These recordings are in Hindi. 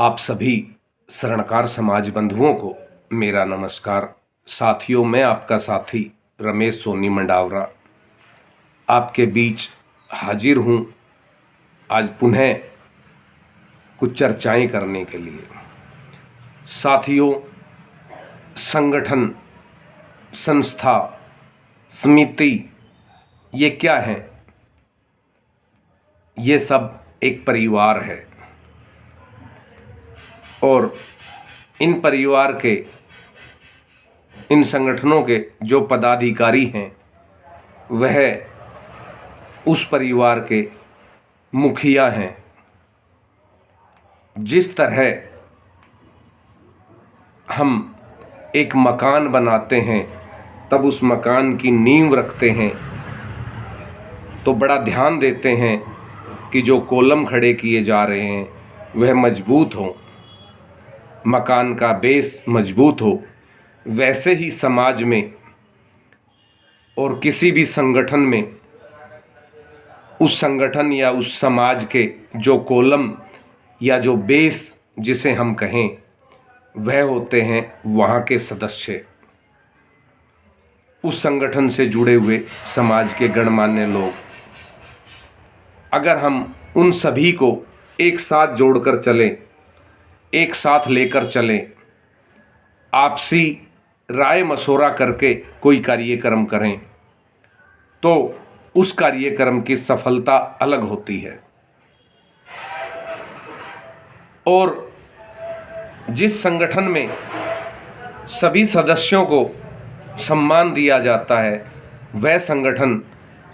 आप सभी शरणकार समाज बंधुओं को मेरा नमस्कार। साथियों, मैं आपका साथी रमेश सोनी मंडावरा आपके बीच हाजिर हूँ आज पुनः कुछ चर्चाएं करने के लिए। साथियों, संगठन, संस्था, समिति ये क्या है? ये सब एक परिवार है और इन परिवार के, इन संगठनों के जो पदाधिकारी हैं वह उस परिवार के मुखिया हैं। जिस तरह हम एक मकान बनाते हैं तब उस मकान की नींव रखते हैं तो बड़ा ध्यान देते हैं कि जो कॉलम खड़े किए जा रहे हैं वह मजबूत हों, मकान का बेस मजबूत हो। वैसे ही समाज में और किसी भी संगठन में उस संगठन या उस समाज के जो कॉलम या जो बेस जिसे हम कहें वह होते हैं वहाँ के सदस्य, उस संगठन से जुड़े हुए समाज के गणमान्य लोग। अगर हम उन सभी को एक साथ जोड़कर चलें, एक साथ लेकर चलें, आपसी राय मशवरा करके कोई कार्यक्रम करें तो उस कार्यक्रम की सफलता अलग होती है। और जिस संगठन में सभी सदस्यों को सम्मान दिया जाता है वह संगठन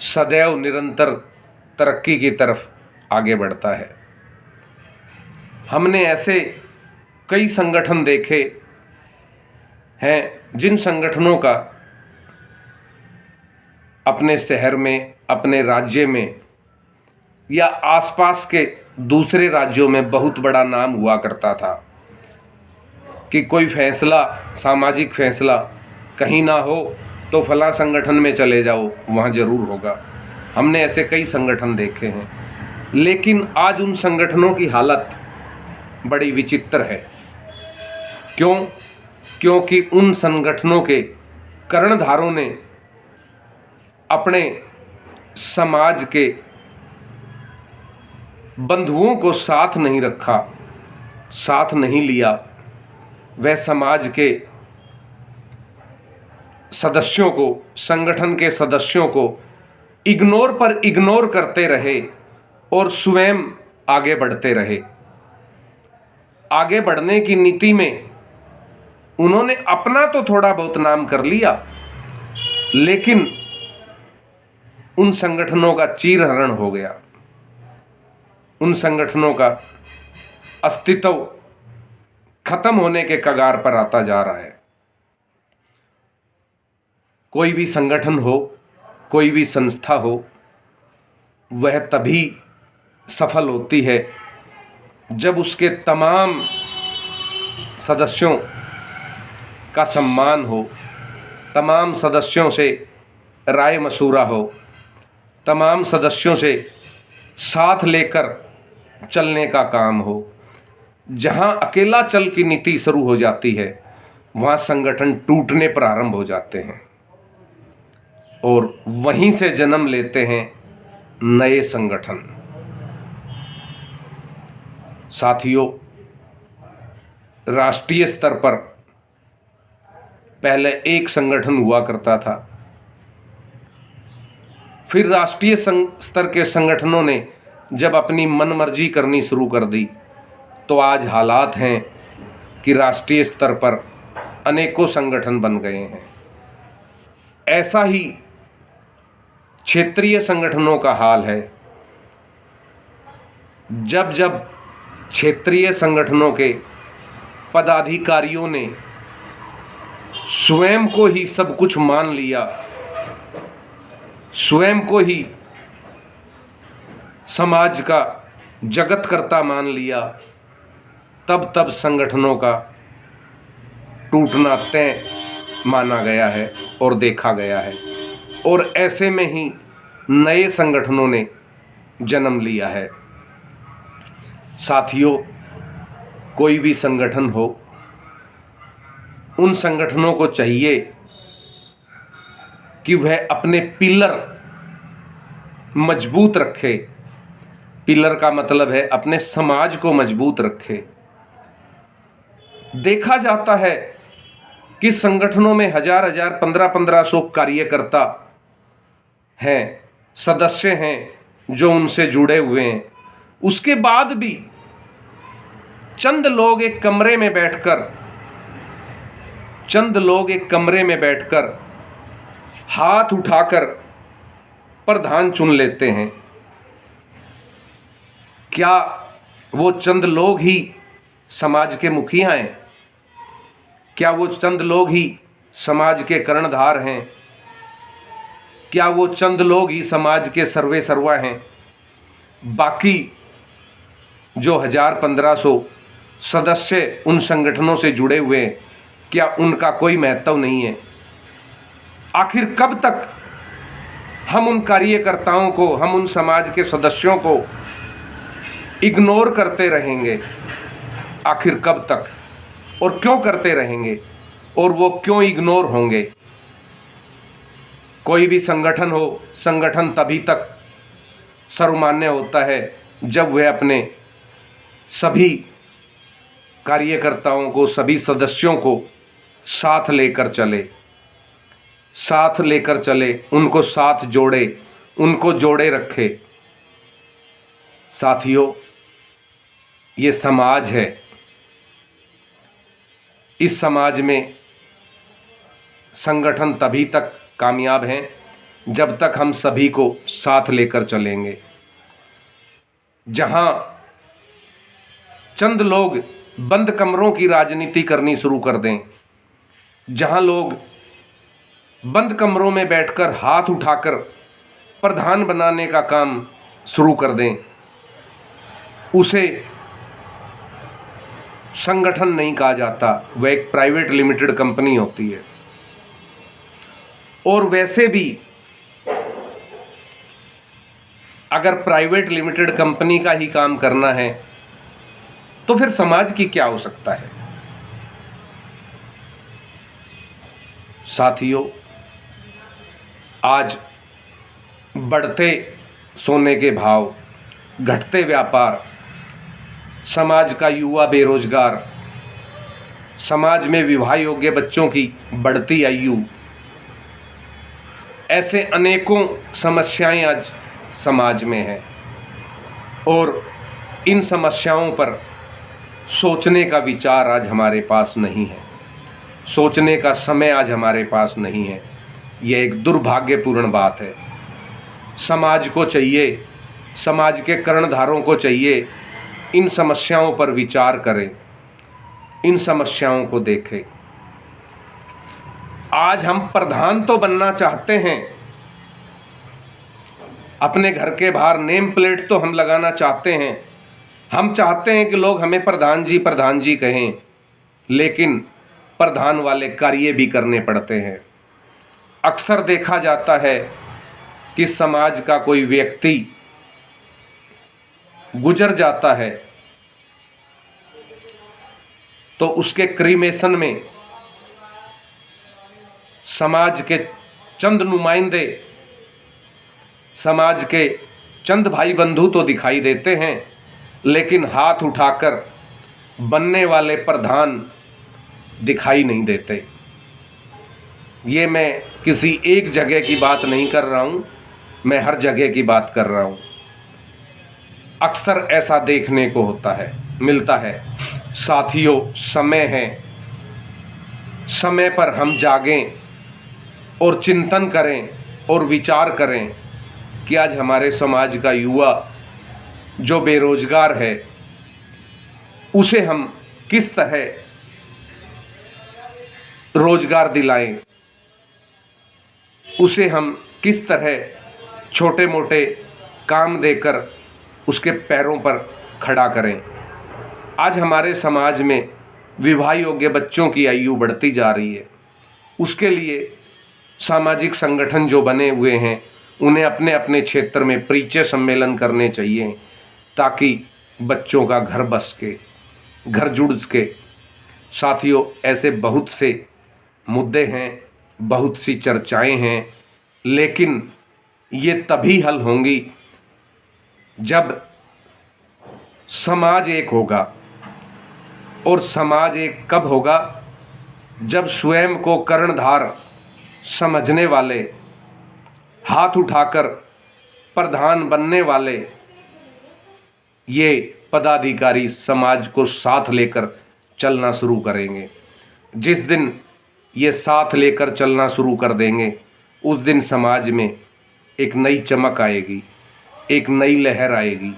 सदैव निरंतर तरक्की की तरफ आगे बढ़ता है। हमने ऐसे कई संगठन देखे हैं जिन संगठनों का अपने शहर में, अपने राज्य में या आसपास के दूसरे राज्यों में बहुत बड़ा नाम हुआ करता था कि कोई फैसला, सामाजिक फैसला कहीं ना हो तो फला संगठन में चले जाओ, वहाँ ज़रूर होगा। हमने ऐसे कई संगठन देखे हैं, लेकिन आज उन संगठनों की हालत बड़ी विचित्र है। क्यों? क्योंकि उन संगठनों के कर्णधारों ने अपने समाज के बंधुओं को साथ नहीं रखा, साथ नहीं लिया। वह समाज के सदस्यों को, संगठन के सदस्यों को इग्नोर पर इग्नोर करते रहे और स्वयं आगे बढ़ते रहे। आगे बढ़ने की नीति में उन्होंने अपना तो थोड़ा बहुत नाम कर लिया, लेकिन उन संगठनों का चीरहरण हो गया। उन संगठनों का अस्तित्व खत्म होने के कगार पर आता जा रहा है। कोई भी संगठन हो, कोई भी संस्था हो, वह तभी सफल होती है जब उसके तमाम सदस्यों का सम्मान हो, तमाम सदस्यों से राय मशवरा हो, तमाम सदस्यों से साथ लेकर चलने का काम हो। जहाँ अकेला चल की नीति शुरू हो जाती है वहाँ संगठन टूटने प्रारंभ हो जाते हैं और वहीं से जन्म लेते हैं नए संगठन। साथियों, राष्ट्रीय स्तर पर पहले एक संगठन हुआ करता था, फिर राष्ट्रीय स्तर के संगठनों ने जब अपनी मनमर्जी करनी शुरू कर दी तो आज हालात हैं कि राष्ट्रीय स्तर पर अनेकों संगठन बन गए हैं। ऐसा ही क्षेत्रीय संगठनों का हाल है। जब जब क्षेत्रीय संगठनों के पदाधिकारियों ने स्वयं को ही सब कुछ मान लिया, स्वयं को ही समाज का जगतकर्ता मान लिया, तब तब संगठनों का टूटना तय माना गया है और देखा गया है। और ऐसे में ही नए संगठनों ने जन्म लिया है। साथियों, कोई भी संगठन हो, उन संगठनों को चाहिए कि वह अपने पिलर मजबूत रखे। पिलर का मतलब है अपने समाज को मजबूत रखे। देखा जाता है कि संगठनों में हजार हजार 1500 कार्यकर्ता हैं, सदस्य हैं जो उनसे जुड़े हुए हैं। उसके बाद भी चंद लोग एक कमरे में बैठकर हाथ उठाकर प्रधान चुन लेते हैं। क्या वो चंद लोग ही समाज के मुखिया हैं? क्या वो चंद लोग ही समाज के कर्णधार हैं? क्या वो चंद लोग ही समाज के सर्वे सर्वा हैं? बाकी जो 1500 सदस्य उन संगठनों से जुड़े हुए हैं, क्या उनका कोई महत्व नहीं है? आखिर कब तक हम उन कार्यकर्ताओं को, हम उन समाज के सदस्यों को इग्नोर करते रहेंगे? आखिर कब तक और क्यों करते रहेंगे और वो क्यों इग्नोर होंगे? कोई भी संगठन हो, संगठन तभी तक सर्वमान्य होता है जब वह अपने सभी कार्यकर्ताओं को, सभी सदस्यों को साथ लेकर चले, उनको साथ जोड़े, उनको जोड़े रखे। साथियों, ये समाज है। इस समाज में संगठन तभी तक कामयाब हैं जब तक हम सभी को साथ लेकर चलेंगे। जहां चंद लोग बंद कमरों की राजनीति करनी शुरू कर दें, जहां लोग बंद कमरों में बैठकर हाथ उठाकर प्रधान बनाने का काम शुरू कर दें, उसे संगठन नहीं कहा जाता, वह एक प्राइवेट लिमिटेड कंपनी होती है। और वैसे भी अगर प्राइवेट लिमिटेड कंपनी का ही काम करना है तो फिर समाज की क्या हो सकता है? साथियों, आज बढ़ते सोने के भाव, घटते व्यापार, समाज का युवा बेरोजगार, समाज में विवाह योग्य बच्चों की बढ़ती आयु, ऐसे अनेकों समस्याएं आज समाज में हैं। और इन समस्याओं पर सोचने का विचार आज हमारे पास नहीं है, सोचने का समय आज हमारे पास नहीं है। यह एक दुर्भाग्यपूर्ण बात है। समाज को चाहिए, समाज के कर्णधारों को चाहिए, इन समस्याओं पर विचार करें, इन समस्याओं को देखें। आज हम प्रधान तो बनना चाहते हैं, अपने घर के बाहर नेम प्लेट तो हम लगाना चाहते हैं, हम चाहते हैं कि लोग हमें प्रधान जी कहें, लेकिन प्रधान वाले कार्य भी करने पड़ते हैं। अक्सर देखा जाता है कि समाज का कोई व्यक्ति गुजर जाता है तो उसके क्रीमेशन में समाज के चंद नुमाइंदे, समाज के चंद भाई बंधु तो दिखाई देते हैं, लेकिन हाथ उठाकर बनने वाले प्रधान दिखाई नहीं देते। ये मैं किसी एक जगह की बात नहीं कर रहा हूँ, मैं हर जगह की बात कर रहा हूँ। अक्सर ऐसा देखने को मिलता है। साथियों, समय है, समय पर हम जागें और चिंतन करें और विचार करें कि आज हमारे समाज का युवा जो बेरोजगार है, उसे हम किस तरह रोजगार दिलाएं, उसे हम किस तरह छोटे मोटे काम देकर उसके पैरों पर खड़ा करें। आज हमारे समाज में विवाह योग्य बच्चों की आयु बढ़ती जा रही है। उसके लिए सामाजिक संगठन जो बने हुए हैं, उन्हें अपने अपने क्षेत्र में परिचय सम्मेलन करने चाहिए ताकि बच्चों का घर बस के, घर जुड़ के। साथियों, ऐसे बहुत से मुद्दे हैं, बहुत सी चर्चाएं हैं, लेकिन ये तभी हल होंगी जब समाज एक होगा। और समाज एक कब होगा? जब स्वयं को कर्णधार समझने वाले, हाथ उठाकर प्रधान बनने वाले ये पदाधिकारी समाज को साथ लेकर चलना शुरू करेंगे। जिस दिन ये साथ लेकर चलना शुरू कर देंगे, उस दिन समाज में एक नई चमक आएगी, एक नई लहर आएगी,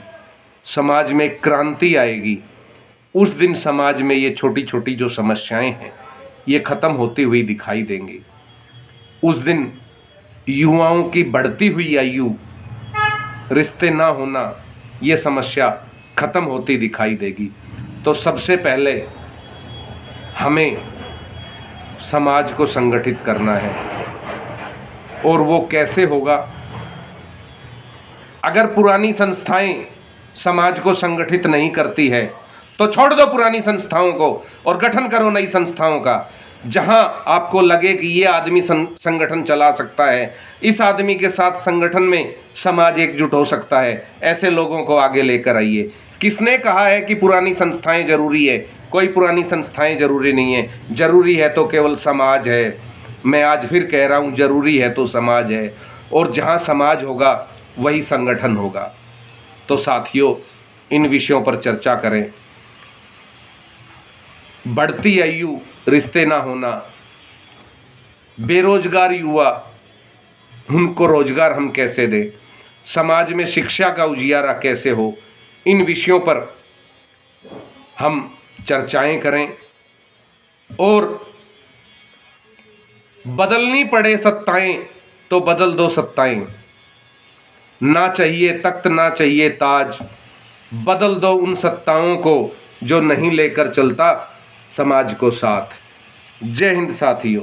समाज में क्रांति आएगी। उस दिन समाज में ये छोटी छोटी जो समस्याएं हैं ये ख़त्म होती हुई दिखाई देंगी। उस दिन युवाओं की बढ़ती हुई आयु, रिश्ते ना होना, ये समस्या ख़त्म होती दिखाई देगी। तो सबसे पहले हमें समाज को संगठित करना है। और वो कैसे होगा? अगर पुरानी संस्थाएं समाज को संगठित नहीं करती है तो छोड़ दो पुरानी संस्थाओं को और गठन करो नई संस्थाओं का, जहां आपको लगे कि ये आदमी संगठन चला सकता है, इस आदमी के साथ संगठन में समाज एकजुट हो सकता है, ऐसे लोगों को आगे लेकर आइए। किसने कहा है कि पुरानी संस्थाएं जरूरी है? कोई पुरानी संस्थाएं जरूरी नहीं है। जरूरी है तो केवल समाज है। मैं आज फिर कह रहा हूं, जरूरी है तो समाज है। और जहां समाज होगा वही संगठन होगा। तो साथियों, इन विषयों पर चर्चा करें। बढ़ती आयु, रिश्ते ना होना, बेरोजगार युवा, उनको रोजगार हम कैसे दें, समाज में शिक्षा का उजियारा कैसे हो, इन विषयों पर हम चर्चाएं करें। और बदलनी पड़े सत्ताएं तो बदल दो सत्ताएं। ना चाहिए तख्त, ना चाहिए ताज, बदल दो उन सत्ताओं को जो नहीं लेकर चलता समाज को साथ। जय हिंद साथियों।